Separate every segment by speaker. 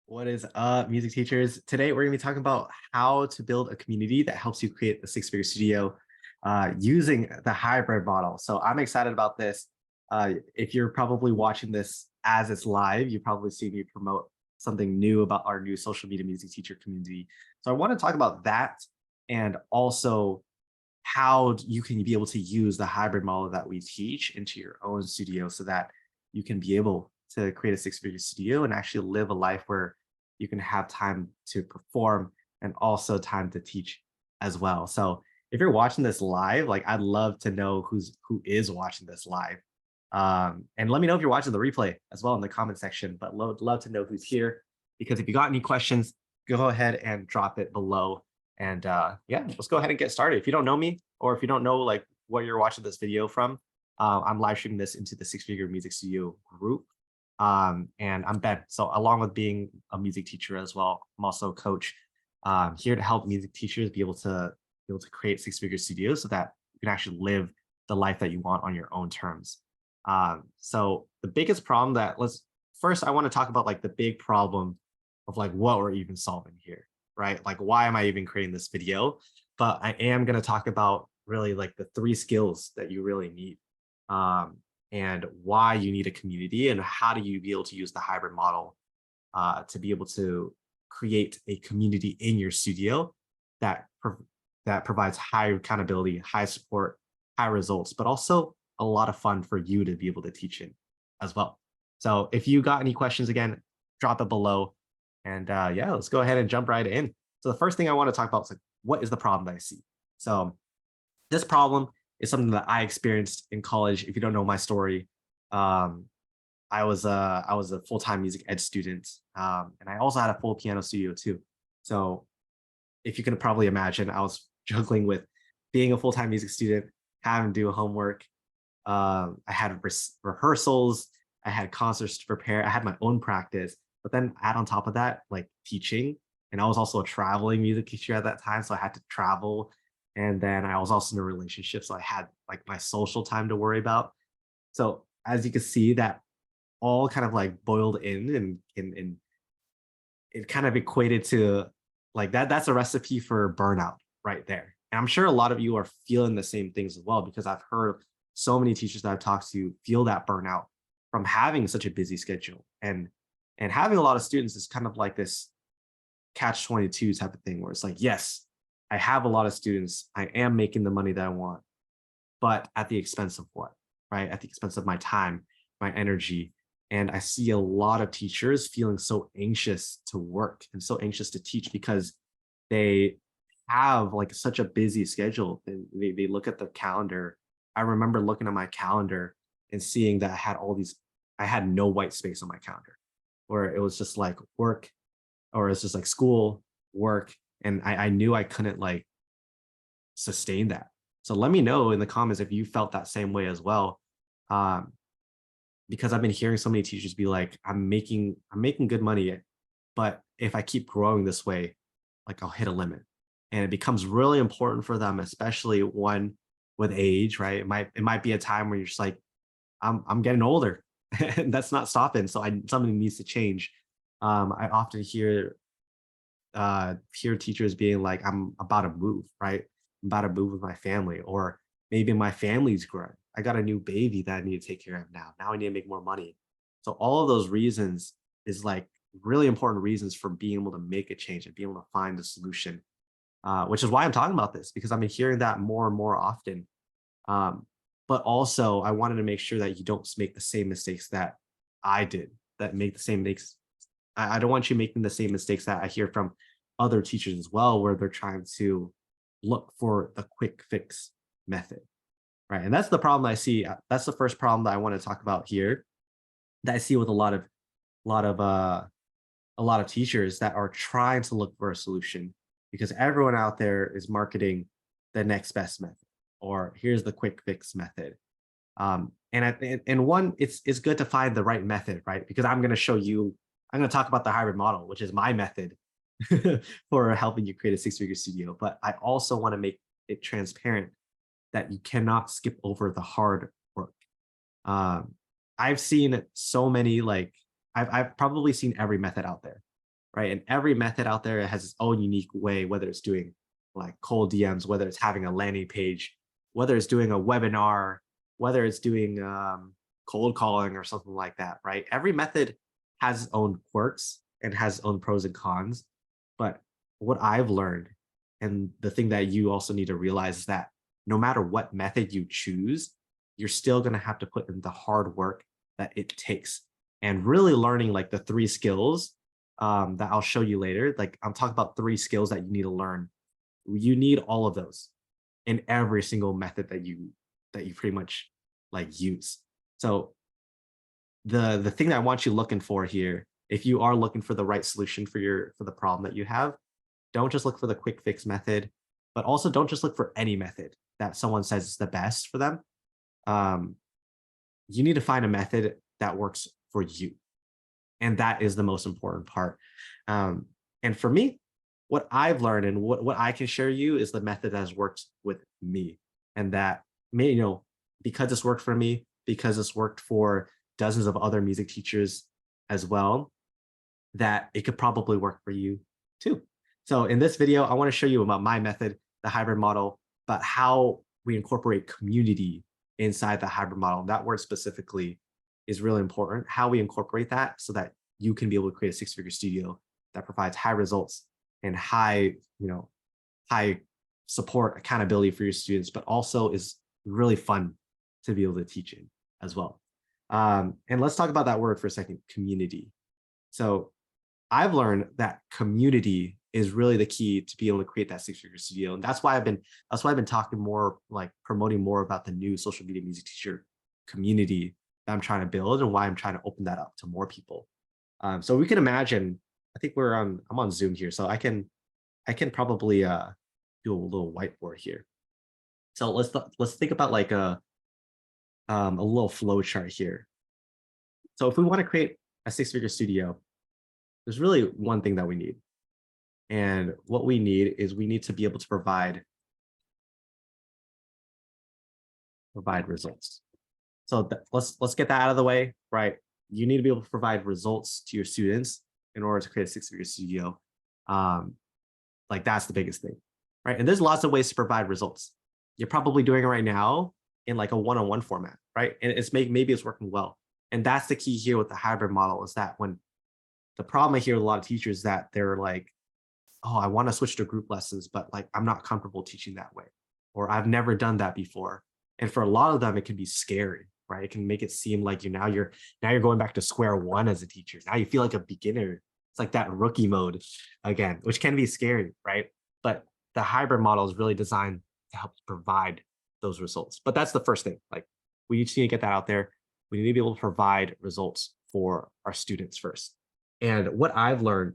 Speaker 1: What is up, music teachers? Today, we're going to be talking about how to build a community that helps you create a six-figure studio using the hybrid model. So I'm excited about this. If you're probably watching this as it's live, you've probably seen me promote something new about our new social media music teacher community. So I want to talk about that and also how you can be able to use the hybrid model that we teach into your own studio so that you can be able to create a six-figure studio and actually live a life where you can have time to perform and also time to teach as well. So if you're watching this live, like I'd love to know who is watching this live. And let me know if you're watching the replay as well in the comment section, but love to know who's here because if you got any questions, go ahead and drop it below. And yeah, let's go ahead and get started. If you don't know me, or if you don't know like where you're watching this video from, I'm live streaming this into the Six Figure Music Studio group. And I'm Ben. So along with being a music teacher as well, I'm also a coach here to help music teachers be able to create six-figure studios so that you can actually live the life that you want on your own terms. So the biggest problem that let's first I want to talk about like the big problem of like what we're even solving here, right? Like why am I even creating this video? But I am going to talk about really like the three skills that you really need. And why you need a community and how do you be able to use the hybrid model to be able to create a community in your studio that that provides high accountability, high support, high results, but also a lot of fun for you to be able to teach in as well. So if you got any questions, again, drop it below. And yeah, let's go ahead and jump right in. So the first thing I want to talk about is like, what is the problem that I see? So this problem is something that I experienced in college. If you don't know my story, um, I was a full-time music ed student, and I also had a full piano studio too. So if you can probably imagine, I was juggling with being a full-time music student, having to do homework. I had rehearsals, I had concerts to prepare, I had my own practice, but then add on top of that, like teaching, and I was also a traveling music teacher at that time, so I had to travel. And then I was also in a relationship, so I had like my social time to worry about. So as you can see, that all kind of like boiled in and it kind of equated to like that's a recipe for burnout right there. And I'm sure a lot of you are feeling the same things as well because I've heard so many teachers that I've talked to feel that burnout from having such a busy schedule and having a lot of students is kind of like this catch 22 type of thing where it's like, yes, I have a lot of students, I am making the money that I want, but at the expense of what? Right? At the expense of my time, my energy. And I see a lot of teachers feeling so anxious to work and so anxious to teach because they have like such a busy schedule. They look at the calendar. I remember looking at my calendar and seeing that I had no white space on my calendar where it was just like work or it's just like school, work. And I knew I couldn't like sustain that. So let me know in the comments if you felt that same way as well. Um, because I've been hearing so many teachers be like, I'm making good money, but if I keep growing this way, like I'll hit a limit. And it becomes really important for them, especially one with age, right? It might be a time where you're just like, I'm getting older and that's not stopping. So something needs to change. I often hear teachers being like, I'm about to move, right? I'm about to move with my family, or maybe my family's growing. I got a new baby that I need to take care of now. Now I need to make more money. So all of those reasons is like really important reasons for being able to make a change and being able to find a solution. Which is why I'm talking about this because I've been hearing that more and more often. Um, but also, I wanted to make sure that you don't make the same mistakes that I did. That make the same mistakes I don't want you making the same mistakes that I hear from other teachers as well, where they're trying to look for the quick fix method, right? And that's the problem I see. That's the first problem that I want to talk about here that I see with lot of a lot of teachers that are trying to look for a solution because everyone out there is marketing the next best method or here's the quick fix method. And one, it's good to find the right method, right? Because I'm going to talk about the hybrid model, which is my method for helping you create a six-figure studio. But I also want to make it transparent that you cannot skip over the hard work. Um, I've seen so many like I've probably seen every method out there. right? And every method out there has its own unique way, whether it's doing like cold DMs, whether it's having a landing page, whether it's doing a webinar, whether it's doing cold calling or something like that, right? Every method has its own quirks and has its own pros and cons. But what I've learned, and the thing that you also need to realize, is that no matter what method you choose, you're still going to have to put in the hard work that it takes. And really learning like the 3 skills that I'll show you later. Like I'm talking about 3 skills that you need to learn. You need all of those in every single method that you pretty much like use. So the thing that I want you looking for here, if you are looking for the right solution for the problem that you have, don't just look for the quick fix method, but also don't just look for any method that someone says is the best for them. Um, you need to find a method that works for you. And that is the most important part. And for me, what I've learned and what I can share you is the method that has worked with me. And that may, because it's worked for me, because it's worked for dozens of other music teachers as well, that it could probably work for you too. So in this video, I want to show you about my method, the hybrid model, but how we incorporate community inside the hybrid model. That word specifically is really important, how we incorporate that so that you can be able to create a 6-figure studio that provides high results and high support, accountability for your students, but also is really fun to be able to teach in as well. And let's talk about that word for a second, community. So I've learned that community is really the key to be able to create that 6-figure studio. And that's why I've been talking more, like promoting more about the new social media music teacher community that I'm trying to build and why I'm trying to open that up to more people. So we can imagine, I think I'm on Zoom here, so I can probably do a little whiteboard here. So let's think about like a little flow chart here. So if we want to create a 6-figure studio, there's really one thing that we need. And what we need is we need to be able to provide results. So let's get that out of the way, right? You need to be able to provide results to your students in order to create a 6-figure studio. Like that's the biggest thing, right? And there's lots of ways to provide results. You're probably doing it right now in like a one-on-one format, right? And maybe it's working well. And that's the key here with the hybrid model, is that when the problem I hear with a lot of teachers that they're like, oh, I want to switch to group lessons, but like I'm not comfortable teaching that way, or I've never done that before. And for a lot of them, it can be scary, right? It can make it seem like you're going back to square one as a teacher. Now you feel like a beginner. It's like that rookie mode again, which can be scary, right? But the hybrid model is really designed to help provide those results. But that's the first thing. Like we just need to get that out there. We need to be able to provide results for our students first. And what I've learned,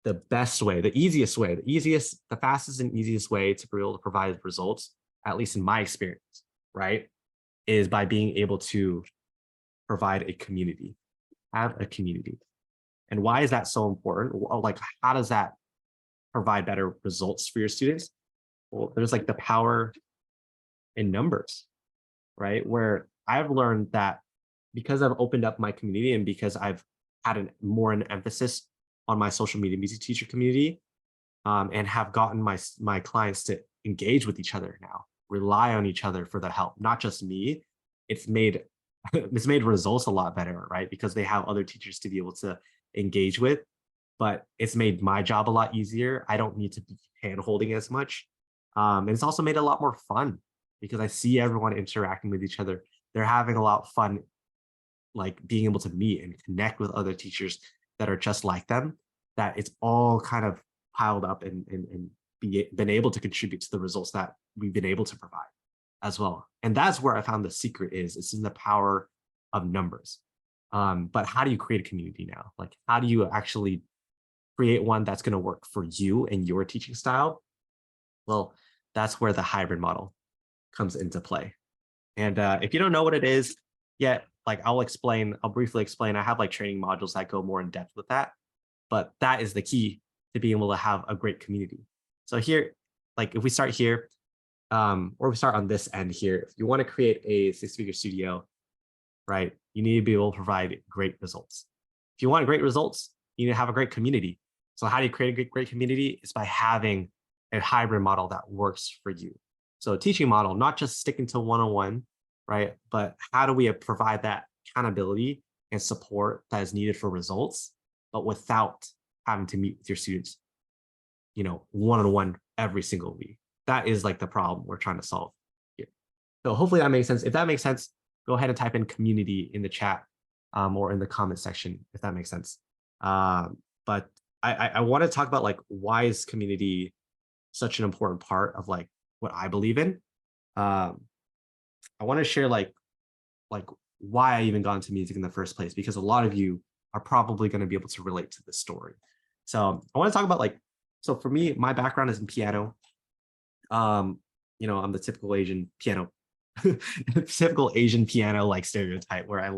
Speaker 1: the best way, the fastest and easiest way to be able to provide results, at least in my experience, right, is by being able to provide a community, have a community. And why is that so important? Like, how does that provide better results for your students? Well, there's like the power in numbers, right? Where I've learned that because I've opened up my community and because I've had an emphasis on my social media music teacher community, and have gotten my clients to engage with each other now, rely on each other for the help, not just me. It's made results a lot better, right? Because they have other teachers to be able to engage with. But it's made my job a lot easier. I don't need to be hand holding as much. And it's also made it a lot more fun because I see everyone interacting with each other. They're having a lot of fun, like being able to meet and connect with other teachers that are just like them, that it's all kind of piled up and been able to contribute to the results that we've been able to provide as well. And that's where I found the secret is. It's in the power of numbers. But how do you create a community now? Like, how do you actually create one that's going to work for you and your teaching style? Well, that's where the hybrid model comes into play. And if you don't know what it is yet, like I'll briefly explain. I have like training modules that go more in depth with that, but that is the key to being able to have a great community. So here, like if we start here, or we start on this end here, if you want to create a 6-figure studio, right, you need to be able to provide great results. If you want great results, you need to have a great community. So how do you create a great community? It's by having a hybrid model that works for you. So a teaching model, not just sticking to one-on-one, right? But how do we provide that accountability and support that is needed for results, but without having to meet with your students, one-on-one every single week. That is like the problem we're trying to solve here. So hopefully that makes sense. If that makes sense, go ahead and type in community in the chat, or in the comment section, if that makes sense. But I want to talk about like, why is community such an important part of like what I believe in. Um, I want to share like why I even got into music in the first place, because a lot of you are probably going to be able to relate to this story. So I want to talk about like, so for me, my background is in piano. I'm the typical Asian piano, typical Asian piano like stereotype, where I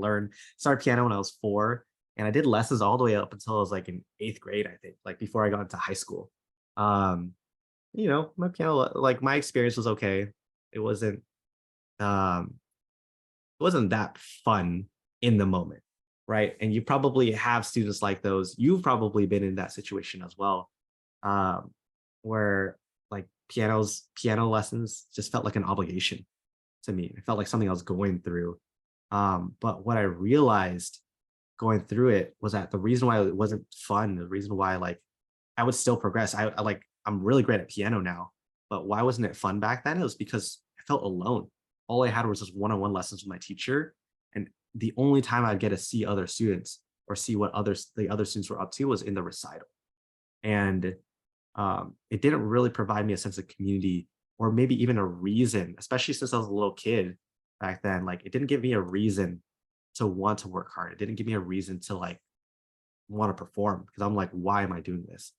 Speaker 1: started piano when I was 4, and I did lessons all the way up until I was like in 8th grade, I think, like before I got into high school. Um, my piano, like my experience was okay. It um, wasn't that fun in the moment, right? And you probably have students like those. You've probably been in that situation as well, um, where like piano lessons just felt like an obligation to me. It felt like something I was going through. But what I realized going through it was that the reason why it wasn't fun, the reason why like I would still progress. I'm really great at piano now, but why wasn't it fun back then? It was because I felt alone. All I had was just one-on-one lessons with my teacher, and the only time I'd get to see other students or see what the other students were up to was in the recital. And it didn't really provide me a sense of community, or maybe even a reason, especially since I was a little kid back then. Like it didn't give me a reason to want to work hard. It didn't give me a reason to like want to perform, because I'm like, why am I doing this?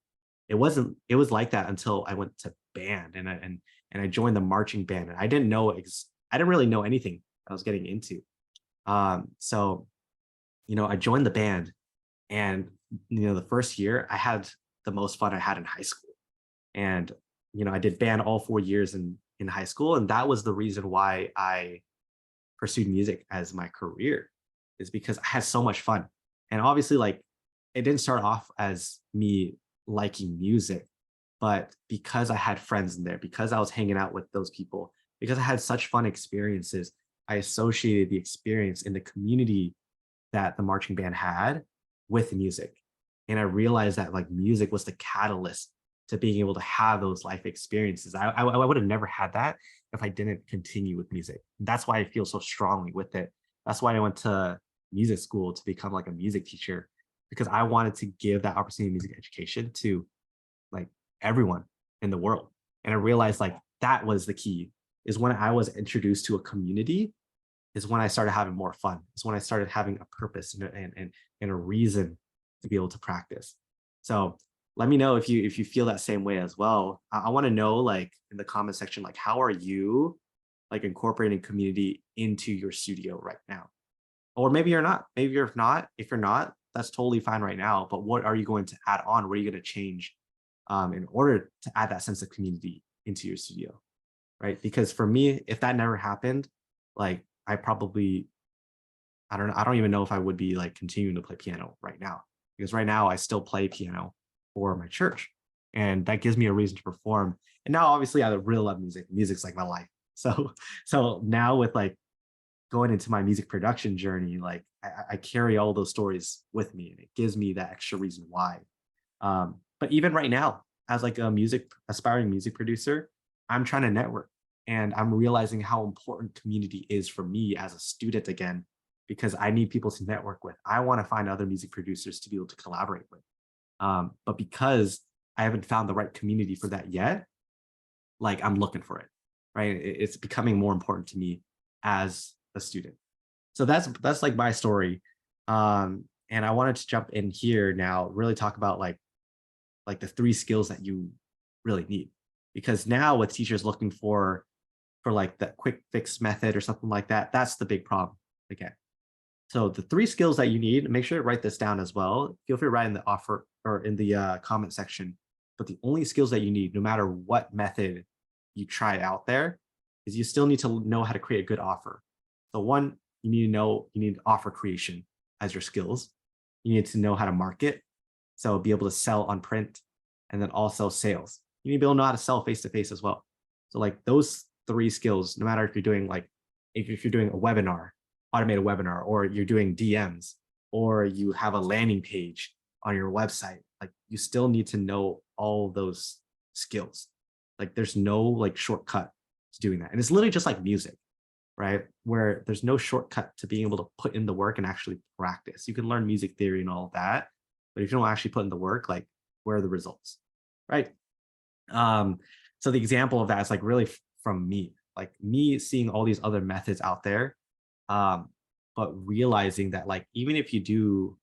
Speaker 1: It was like that until I went to band, and I joined the marching band, and I didn't really know anything I was getting into. So I joined the band, and the first year I had the most fun I had in high school. And I did band all 4 years in high school, and that was the reason why I pursued music as my career, is because I had so much fun. And obviously, like, it didn't start off as me liking music, but because I had friends in there, because I was hanging out with those people, because I had such fun experiences, I associated the experience in the community that the marching band had with music. And I realized that like music was the catalyst to being able to have those life experiences. I would have never had that if I didn't continue with music. That's why I feel so strongly with it. That's why I went to music school, to become like a music teacher, because I wanted to give that opportunity of music education to like everyone in the world. And I realized like that was the key, is when I was introduced to a community, is when I started having more fun. Is when I started having a purpose and a reason to be able to practice. So let me know if you feel that same way as well. I want to know, like, in the comment section, like, how are you like incorporating community into your studio right now? Or maybe you're not. Maybe you're not. If you're not, that's totally fine right now. But what are you going to add on? What are you going to change in order to add that sense of community into your studio, right? Because for me, if that never happened, like I don't even know if I would be like continuing to play piano right now, because right now I still play piano for my church, and that gives me a reason to perform. And now obviously I really love music. Music's like my life. So so now with like going into my music production journey, like I carry all those stories with me, and it gives me that extra reason why. But even right now, as like a aspiring music producer, I'm trying to network, and I'm realizing how important community is for me as a student again, because I need people to network with. I want to find other music producers to be able to collaborate with. But because I haven't found the right community for that yet, like I'm looking for it, right? It's becoming more important to me as a student. So that's like my story. And I wanted to jump in here now, really talk about like the 3 skills that you really need. Because now with teachers looking for like that quick fix method or something like that, that's the big problem again. So the 3 skills that you need, make sure to write this down as well. Feel free to write in the offer or in the comment section. But the only skills that you need, no matter what method you try out there, is you still need to know how to create a good offer. So one, you need offer creation as your skills. You need to know how to market. So be able to sell on print and then also sales. You need to be able to know how to sell face to face as well. So like those three skills, no matter if you're doing like, if you're doing a webinar, automated webinar, or you're doing DMs, or you have a landing page on your website, like you still need to know all those skills. Like there's no like shortcut to doing that. And it's literally just like music, right? Where there's no shortcut to being able to put in the work and actually practice. You can learn music theory and all of that, but if you don't actually put in the work, like where are the results, right? Um, so the example of that is like really from me, like me seeing all these other methods out there, um, but realizing that like even if you do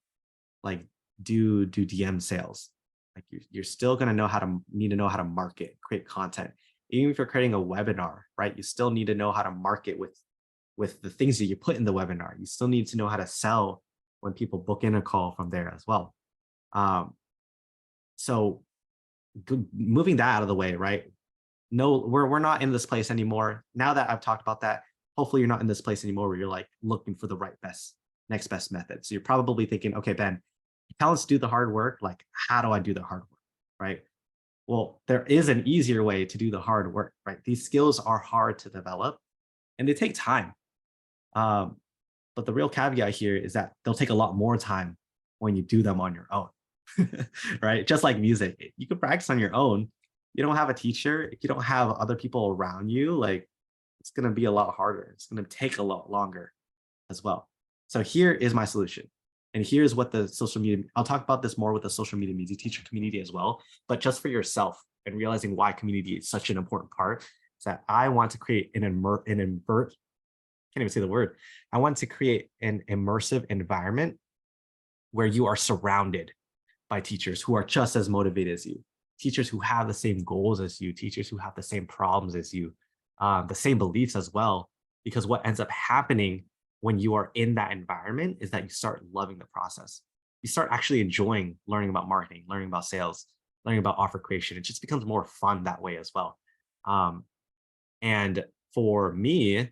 Speaker 1: like do DM sales, like you're still gonna know how to need to know how to market, create content. Even if you're creating a webinar, right? You still need to know how to market with the things that you put in the webinar. You still need to know how to sell when people book in a call from there as well. Um, so moving that out of the way, right? No, we're not in this place anymore. Now that I've talked about that, hopefully you're not in this place anymore where you're like looking for the right best, next best method. So you're probably thinking, okay, Ben, tell us to do the hard work. Like, how do I do the hard work? Right. Well, there is an easier way to do the hard work, right? These skills are hard to develop and they take time. Um, but the real caveat here is that they'll take a lot more time when you do them on your own, right? Just like music, you can practice on your own. You don't have a teacher, if you don't have other people around you, like it's going to be a lot harder. It's going to take a lot longer as well. So here is my solution. And here's what the social media, I'll talk about this more with the social media music teacher community as well, but just for yourself and realizing why community is such an important part is that I want to create can't even say the word. I want to create an immersive environment where you are surrounded by teachers who are just as motivated as you, teachers who have the same goals as you, teachers who have the same problems as you, the same beliefs as well. Because what ends up happening when you are in that environment is that you start loving the process. You start actually enjoying learning about marketing, learning about sales, learning about offer creation. It just becomes more fun that way as well. Um, and for me,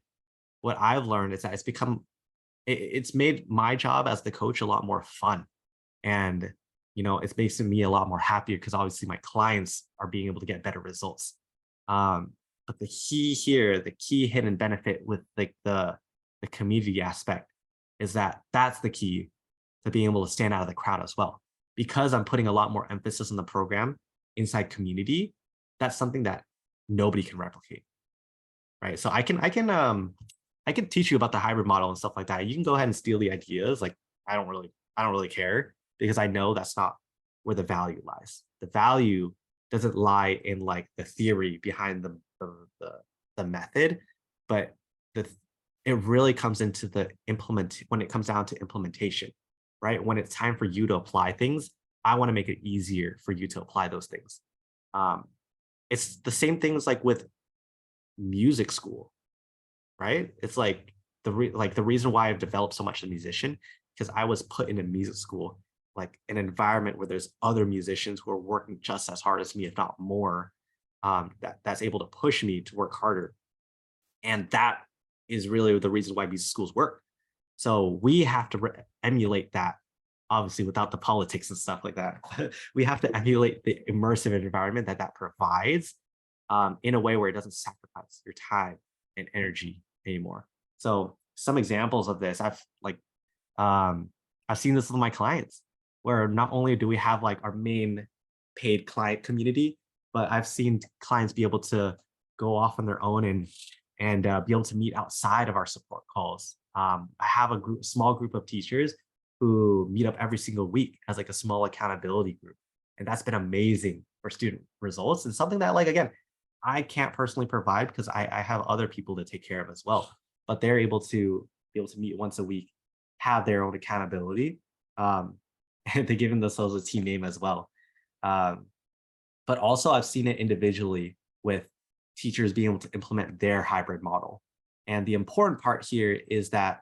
Speaker 1: what I've learned is that it's made my job as the coach a lot more fun. And, it's making me a lot more happier because obviously my clients are being able to get better results. But the key here, the key hidden benefit with like the community aspect is that that's the key to being able to stand out of the crowd as well. Because I'm putting a lot more emphasis on the program inside community, that's something that nobody can replicate. Right. So I can teach you about the hybrid model and stuff like that. You can go ahead and steal the ideas. Like I don't really care because I know that's not where the value lies. The value doesn't lie in like the theory behind the method, but the it really comes into the implement when it comes down to implementation, right? When it's time for you to apply things, I want to make it easier for you to apply those things. Um, it's the same things like with music school, right? It's like the reason why I've developed so much as a musician because I was put in a music school, like an environment where there's other musicians who are working just as hard as me, if not more. That's able to push me to work harder, and that is really the reason why music schools work. So we have to emulate that, obviously, without the politics and stuff like that. We have to emulate the immersive environment that provides in a way where it doesn't sacrifice your time and energy anymore. So some examples of this, um, I've seen this with my clients, where not only do we have like our main paid client community, but I've seen clients be able to go off on their own and be able to meet outside of our support calls. I have small group of teachers who meet up every single week as like a small accountability group, and that's been amazing for student results and something that like again I can't personally provide because I have other people to take care of as well. But they're able to meet once a week, have their own accountability, and they give themselves a team name as well. Um, but also I've seen it individually with teachers being able to implement their hybrid model. And the important part here is that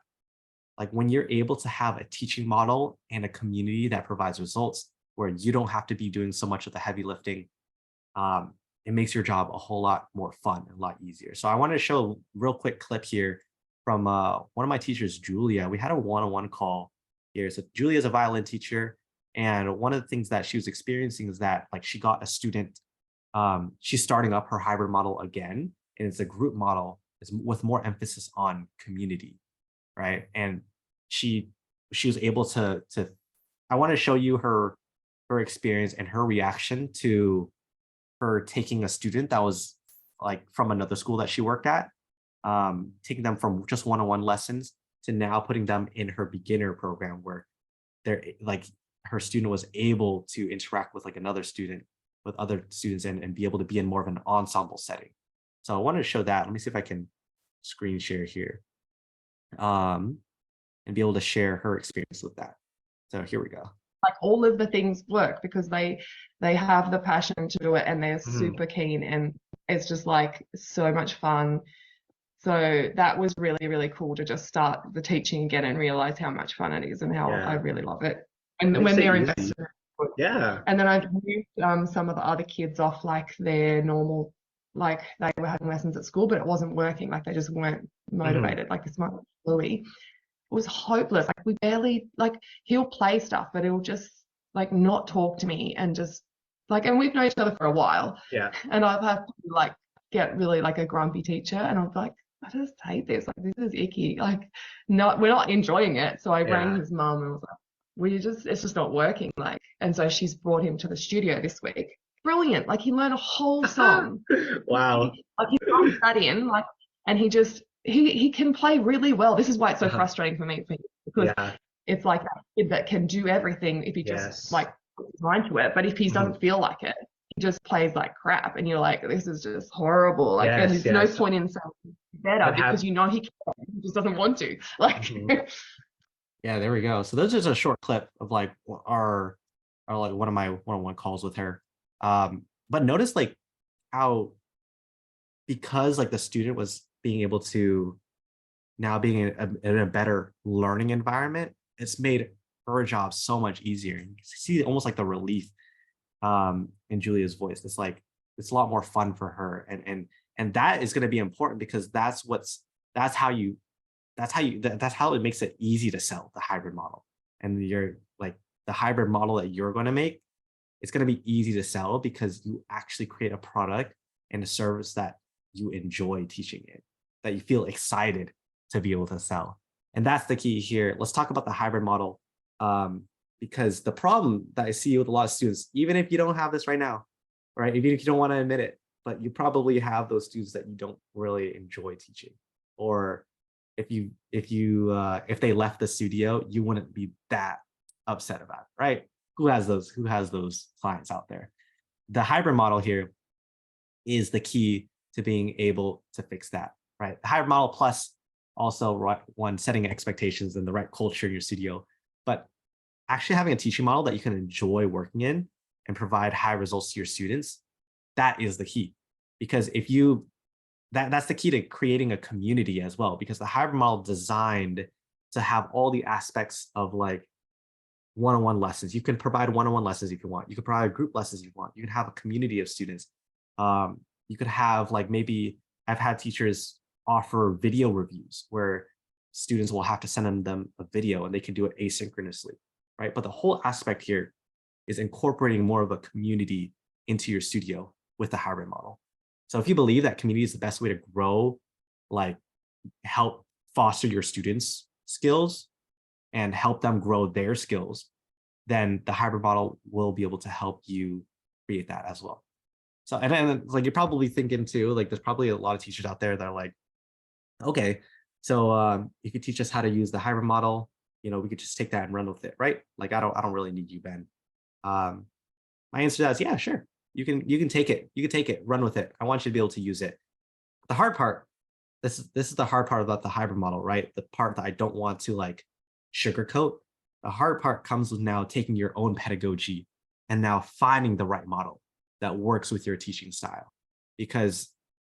Speaker 1: like when you're able to have a teaching model and a community that provides results where you don't have to be doing so much of the heavy lifting, it makes your job a whole lot more fun and a lot easier. So I want to show a real quick clip here from one of my teachers, Julia. We had a one-on-one call here. So Julia is a violin teacher. And one of the things that she was experiencing is that like she got a student, she's starting up her hybrid model again, and it's a group model with more emphasis on community, right? And she she was able to I want to show you her experience and her reaction to her taking a student that was like from another school that she worked at, taking them from just one-on-one lessons to now putting them in her beginner program where they're like her student was able to interact with like another student with other students and be able to be in more of an ensemble setting. So I wanted to show that. Let me see if I can screen share here, um, and be able to share her experience with that. So here we go.
Speaker 2: Like all of the things work because they have the passion to do it and they're
Speaker 1: Mhm.
Speaker 2: super keen, and it's just like so much fun. So that was really, really cool to just start the teaching again and realize how much fun it is and how I
Speaker 1: Yeah.
Speaker 2: really love it.
Speaker 1: It
Speaker 2: And
Speaker 1: makes
Speaker 2: when
Speaker 1: it
Speaker 2: they're
Speaker 1: easy.
Speaker 2: invested in it.
Speaker 1: Yeah.
Speaker 2: And then I've moved some of the other kids off like their normal, like they were having lessons at school, but it wasn't working. Like they just weren't
Speaker 1: Mhm.
Speaker 2: motivated. Like this might be Louis. It was hopeless. Like we barely, like he'll play stuff, but he'll just like not talk to me and just like, and we've known each other for a while.
Speaker 1: Yeah.
Speaker 2: And I've had to like get really like a grumpy teacher, and I'm like, I just hate this. Like this is icky. Like we're not enjoying it. So I rang
Speaker 1: Yeah.
Speaker 2: his mum and was like, it's just not working. Like, and so she's brought him to the studio this week. Brilliant. Like he learned a whole song.
Speaker 1: Wow.
Speaker 2: Like he runs that in, like, and he can play really well. This is why it's so
Speaker 1: Uh-huh.
Speaker 2: frustrating for me because
Speaker 1: Yeah.
Speaker 2: it's like that kid that can do everything if he just
Speaker 1: Yes.
Speaker 2: like puts his mind to it. But if he
Speaker 1: Mhm.
Speaker 2: doesn't feel like it, he just plays like crap, and you're like, this is just horrible. Like, and
Speaker 1: Yes.
Speaker 2: there's no
Speaker 1: Yes.
Speaker 2: point in saying better
Speaker 1: I've
Speaker 2: because
Speaker 1: had.
Speaker 2: you know he just doesn't want to. Like,
Speaker 1: Mhm. Yeah, there we go. So those are just a short clip of like our like one of my one-on-one calls with her. But notice like how because like the student was being able to now being in a better learning environment, it's made her job so much easier. You can see almost like the relief in Julia's voice. It's like it's a lot more fun for her, and that is going to be important because that's how you that's how it makes it easy to sell the hybrid model. And you're like the hybrid model that you're going to make, it's going to be easy to sell because you actually create a product and a service that you enjoy teaching it, that you feel excited to be able to sell. And that's the key here. Let's talk about the hybrid model. Because the problem that I see with a lot of students, even if you don't have this right now, right? Even if you don't want to admit it, but you probably have those students that you don't really enjoy teaching. Or if they left the studio, you wouldn't be that upset about it, right? Who has those clients out there? The hybrid model here is the key to being able to fix that, right? The hybrid model plus also right one setting expectations and the right culture in your studio, but actually having a teaching model that you can enjoy working in and provide high results to your students, that is the key. Because if you that's the key to creating a community as well, because the hybrid model designed to have all the aspects of like one-on-one lessons. You can provide one-on-one lessons if you want. You can provide group lessons if you want. You can have a community of students. You could have like maybe I've had teachers offer video reviews where students will have to send them a video and they can do it asynchronously, right? But the whole aspect here is incorporating more of a community into your studio with the hybrid model. So if you believe that community is the best way to grow, like help foster your students' skills and help them grow their skills, then the hybrid model will be able to help you create that as well. So, and then like you're probably thinking too, like there's probably a lot of teachers out there that are like, okay, so you could teach us how to use the hybrid model. You know, we could just take that and run with it, right? Like I don't really need you, Ben. Um, my answer to that is yeah, sure. You can take it. You can take it, run with it. I want you to be able to use it. The hard part, this is the hard part about the hybrid model, right? The part that I don't want to like sugarcoat. The hard part comes with now taking your own pedagogy and now finding the right model that works with your teaching style. Because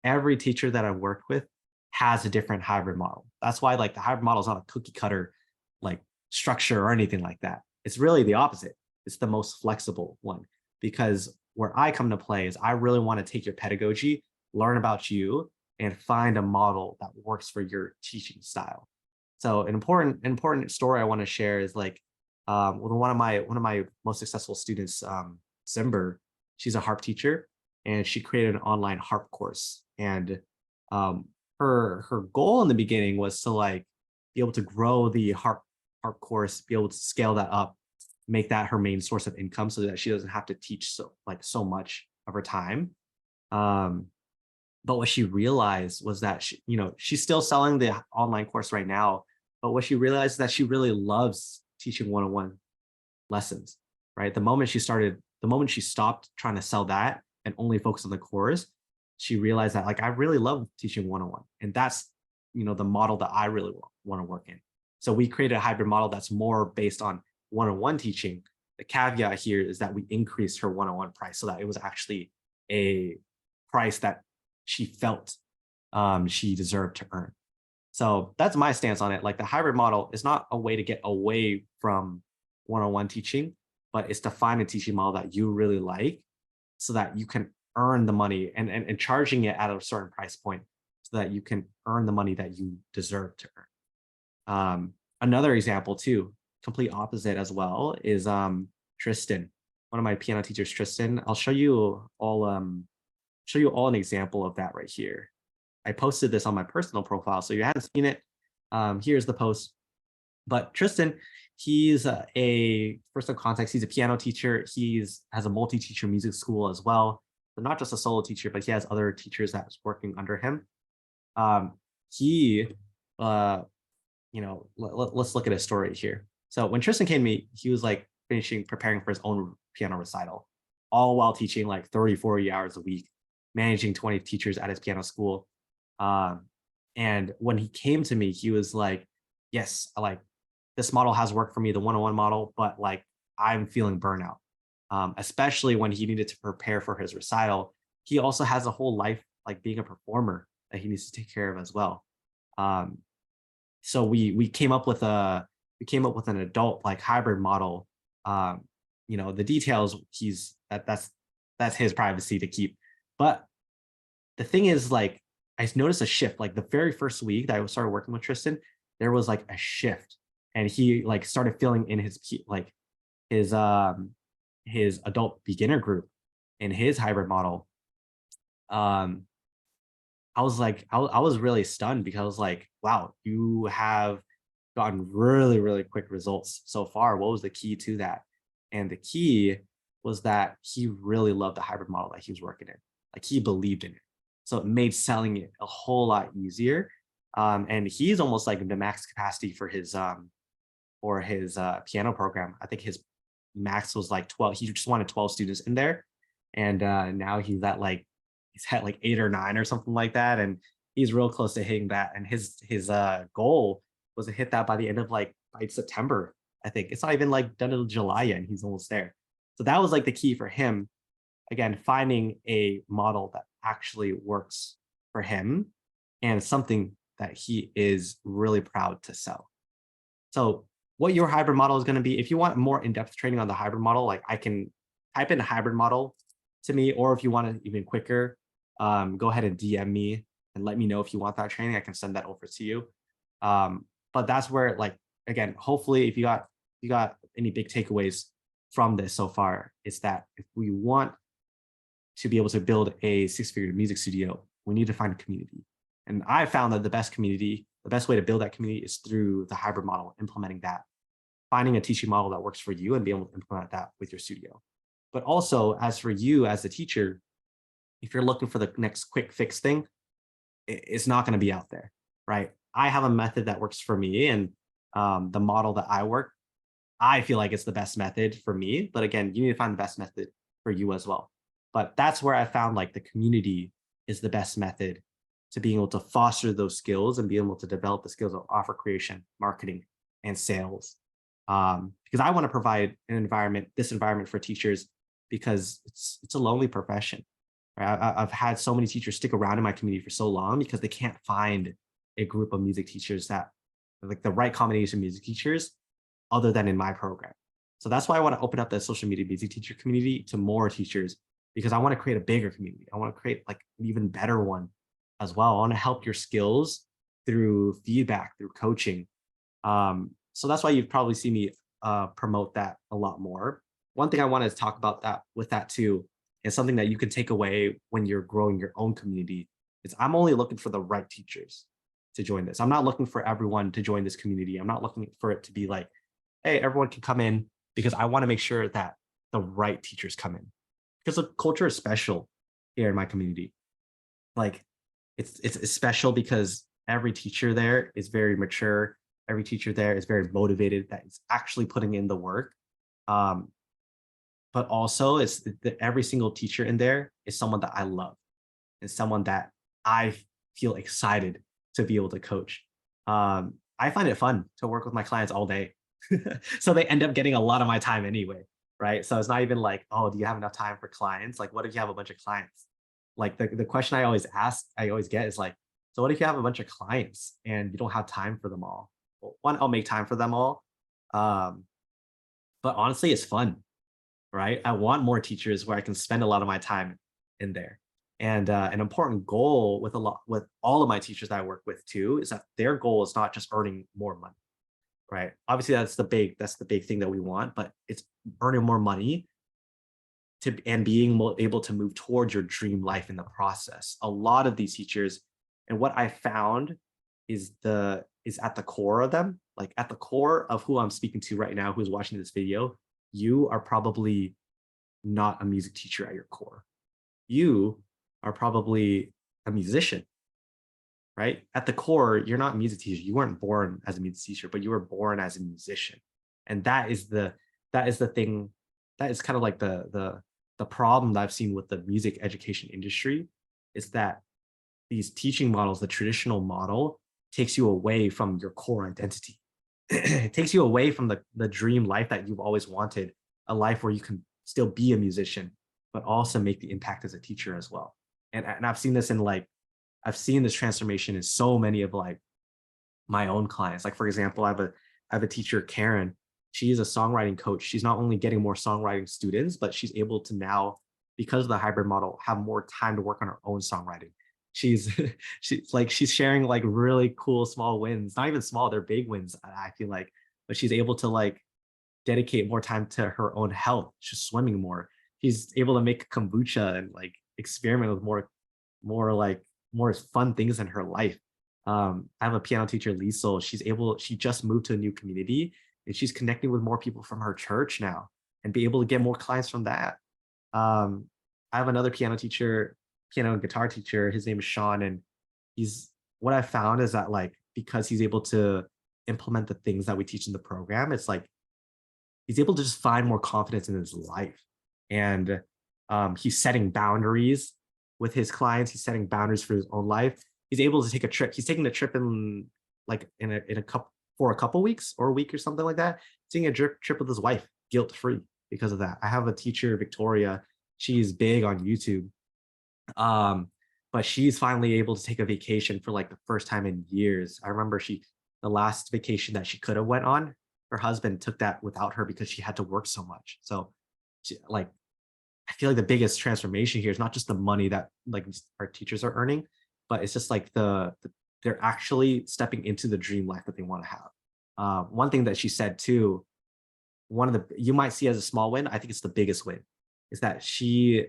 Speaker 1: every teacher that I've worked with has a different hybrid model. That's why like the hybrid model is not a cookie cutter like structure or anything like that. It's really the opposite. It's the most flexible one because where I come to play is I really want to take your pedagogy, learn about you, and find a model that works for your teaching style. So an important story I want to share is like Well, one of my most successful students, Simber, she's a harp teacher, and she created an online harp course. And um, her goal in the beginning was to like be able to grow the harp course, be able to scale that up, make that her main source of income, so that she doesn't have to teach so much of her time. Um, but what she realized was that she's still selling the online course right now. But what she realized is that she really loves teaching one-on-one lessons, right? The moment she stopped trying to sell that and only focus on the course, she realized that like I really love teaching one-on-one. And that's, the model that I really want to work in. So we created a hybrid model that's more based on one-on-one teaching. The caveat here is that we increased her one-on-one price so that it was actually a price that she felt she deserved to earn. So that's my stance on it. Like the hybrid model is not a way to get away from one-on-one teaching, but it's to find a teaching model that you really like so that you can earn the money and charging it at a certain price point so that you can earn the money that you deserve to earn. Another example too, complete opposite as well, is Tristan, one of my piano teachers, Tristan. I'll show you all an example of that right here. I posted this on my personal profile, so if you haven't seen it, here's the post. But Tristan, he's a first of context. He's a piano teacher. He's has a multi-teacher music school as well. So not just a solo teacher, but he has other teachers that's working under him. He, let's look at his story here. So when Tristan came to me, he was like preparing for his own piano recital, all while teaching like 30, 40 hours a week, managing 20 teachers at his piano school. And when he came to me, he was like, yes, I like this model has worked for me, the one-on-one model, but like I'm feeling burnout. Especially when he needed to prepare for his recital. He also has a whole life like being a performer that he needs to take care of as well. Um, so we came up with an adult like hybrid model. The details that's his privacy to keep. But the thing is, like, I noticed a shift. Like the very first week that I started working with Tristan, there was like a shift, and he like started feeling in his adult beginner group in his hybrid model. Um, I was really stunned because I was like, wow, you have gotten really, really quick results so far. What was the key to that? And the key was that he really loved the hybrid model that he was working in. Like he believed in it. So it made selling it a whole lot easier. And he's almost like the max capacity for his piano program. I think his max was like 12. He just wanted 12 students in there. And now he's at like 8 or 9 or something like that. And he's real close to hitting that. And his goal was to hit that by the end of like by September. I think it's not even like done until July yet, and he's almost there. So that was like the key for him. Again, finding a model that actually works for him and something that he is really proud to sell. So what your hybrid model is going to be, if you want more in-depth training on the hybrid model, like I can type in a hybrid model to me, or if you want it even quicker, go ahead and DM me and let me know if you want that training. I can send that over to you. But that's where, like, again, hopefully if you got any big takeaways from this so far, is that if we want to be able to build a six-figure music studio, we need to find a community. And I found that the best way to build that community is through the hybrid model, implementing that, finding a teaching model that works for you and being able to implement that with your studio. But also, as for you as a teacher, if you're looking for the next quick fix thing, it's not going to be out there, right? I have a method that works for me, and the model that I feel like it's the best method for me. But again, you need to find the best method for you as well. But that's where I found like the community is the best method to being able to foster those skills and be able to develop the skills of offer creation, marketing, and sales. Because I want to provide this environment for teachers, because it's a lonely profession. Right? I've had so many teachers stick around in my community for so long because they can't find a group of music teachers that like the right combination of music teachers other than in my program. So that's why I want to open up the social media music teacher community to more teachers, because I want to create a bigger community. I want to create like an even better one as well. I want to help your skills through feedback, through coaching. So that's why you've probably seen me promote that a lot more. One thing I wanted to talk about that with that too is something that you can take away when you're growing your own community is I'm only looking for the right teachers to join this. I'm not looking for everyone to join this community. I'm not looking for it to be like, hey, everyone can come in, because I want to make sure that the right teachers come in, because the culture is special here in my community. Like it's special because every teacher there is very mature. Every teacher there is very motivated, that is actually putting in the work. Um, but also it's that every single teacher in there is someone that I love, and someone that I feel excited to be able to coach. I find it fun to work with my clients all day. So they end up getting a lot of my time anyway, right? So it's not even like, oh, do you have enough time for clients? Like, what if you have a bunch of clients? Like the question I always ask, I always get is like, so what if you have a bunch of clients and you don't have time for them all? Well, one, I'll make time for them all. Um, but honestly, it's fun, right? I want more teachers where I can spend a lot of my time in there. And an important goal with all of my teachers that I work with too is that their goal is not just earning more money, right? Obviously, that's the big thing that we want, but it's earning more money and being able to move towards your dream life in the process. A lot of these teachers, and what I found is at the core of them, like at the core of who I'm speaking to right now, who's watching this video, you are probably not a music teacher at your core. You are probably a musician, right? At the core, you're not a music teacher. You weren't born as a music teacher, but you were born as a musician. And that is the thing, that is kind of like the problem that I've seen with the music education industry, is that these teaching models, the traditional model, takes you away from your core identity. It takes you away from the dream life that you've always wanted, a life where you can still be a musician, but also make the impact as a teacher as well. And I've seen this I've seen this transformation in so many of like my own clients. Like for example, I have a teacher, Karen. She is a songwriting coach. She's not only getting more songwriting students, but she's able to now, because of the hybrid model, have more time to work on her own songwriting. She's she's sharing like really cool small wins, not even small, they're big wins, I feel like. But she's able to like dedicate more time to her own health. She's swimming more. She's able to make kombucha and like experiment with more fun things in her life. I have a piano teacher, Liesel. She just moved to a new community, and she's connecting with more people from her church now and be able to get more clients from that. I have another piano and guitar teacher. His name is Sean, and what I found is that like, because he's able to implement the things that we teach in the program, it's like he's able to just find more confidence in his life. And he's setting boundaries with his clients. He's setting boundaries for his own life. He's able to take a trip. He's taking a trip in like in a couple for a couple weeks or a week or something like that. Taking a trip with his wife, guilt free because of that. I have a teacher, Victoria. She's big on YouTube, but she's finally able to take a vacation for like the first time in years. I remember the last vacation that she could have went on, her husband took that without her because she had to work so much. So like, I feel like the biggest transformation here is not just the money that like our teachers are earning, but it's just like they're actually stepping into the dream life that they want to have. One thing that she said too, you might see as a small win, I think it's the biggest win, is that she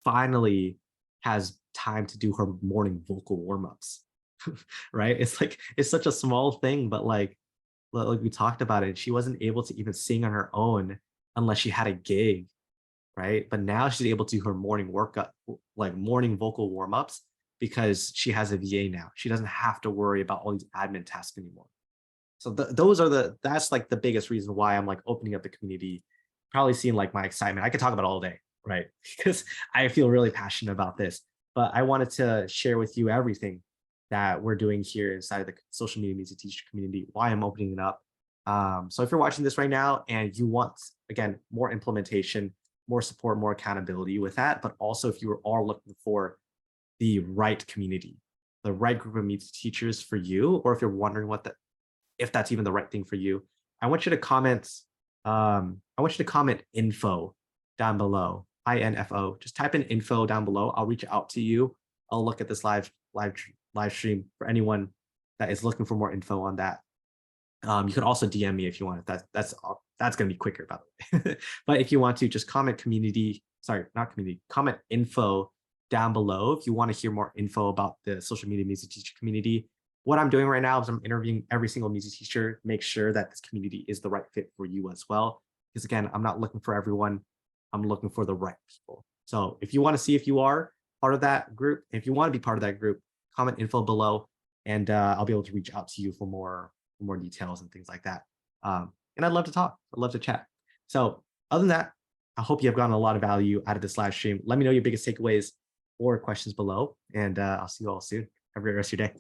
Speaker 1: finally has time to do her morning vocal warm-ups. Right? It's such a small thing, but like we talked about it, she wasn't able to even sing on her own unless she had a gig, right? But now she's able to do her morning workout, like morning vocal warm-ups, because she has a VA now. She doesn't have to worry about all these admin tasks anymore. So that's like the biggest reason why I'm like opening up the community. Probably seeing like my excitement. I could talk about it all day, right? Because I feel really passionate about this. But I wanted to share with you everything that we're doing here inside the social media music teacher community, why I'm opening it up. So if you're watching this right now and you want, again, more implementation, more support, more accountability with that, but also if you are looking for the right community, the right group of music teachers for you, or if you're wondering if that's even the right thing for you, I want you to comment. I want you to comment info down below, info. Just type in info down below. I'll reach out to you. I'll look at this live stream for anyone that is looking for more info on that. You can also DM me if you want. That's That's going to be quicker, by the way. But if you want to, just comment community, sorry, not community, comment info down below if you want to hear more info about the social media music teacher community. What I'm doing right now is I'm interviewing every single music teacher, make sure that this community is the right fit for you as well. Because again, I'm not looking for everyone. I'm looking for the right people. So if you want to see if you are part of that group, if you want to be part of that group, comment info below, and I'll be able to reach out to you for more details and things like that. And I'd love to talk. I'd love to chat. So other than that, I hope you have gotten a lot of value out of this live stream. Let me know your biggest takeaways or questions below, and I'll see you all soon. Have a great rest of your day.